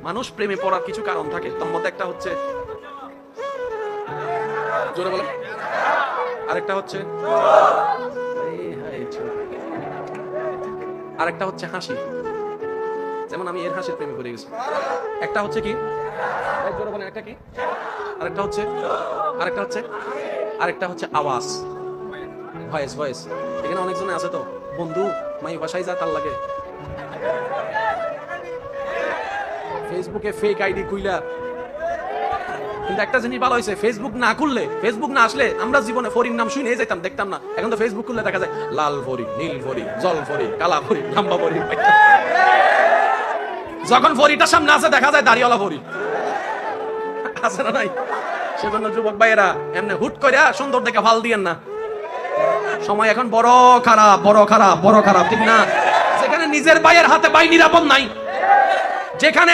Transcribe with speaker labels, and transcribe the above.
Speaker 1: মানুষ প্রেমে পড়ার কিছু কারণ থাকে, তার মধ্যে একটা হচ্ছে জোরে বলে, আরেকটা হচ্ছে আরেকটা হচ্ছে হাসি। যেমন আমি এর হাসির প্রেমে পড়ে গেছি। একটা হচ্ছে কি, জোরে বলেন, একটা কি, আরেকটা হচ্ছে আরেকটা হচ্ছে আরেকটা হচ্ছে আওয়াজ, ভয়েস ভয়েস। এখানে অনেকজনে আছে তো বন্ধু মাই বাসায় যা তার লাগে ফেসবুকে ফেক আইডি খুইলা। কিন্তু একটা জিনিস ভালো হয়েছে, ফেসবুক না খুললে, ফেসবুক না আসলে আমরা জীবনে ফরির নাম শুনে যেতাম, দেখতাম না। এখন তো ফেসবুক খুললে দেখা যায় লাল ফরি, নীল ফরি, জল ফরি, কালা ফরি, লম্বা ফরি। যখন ফরিটা সামনে আসে দেখা যায় দাড়িওয়ালা ফরি আছে না নাই? সেজন্য যুবক ভাইয়েরা এমনি হুট করে সুন্দর দেখে ফাল দিয়েন না। সময় এখন বড় খারাপ, বড় খারাপ, বড় খারাপ, ঠিক না? যেখানে নিজের ভাইয়ের হাতে ভাই নিরাপদ নাই, যেখানে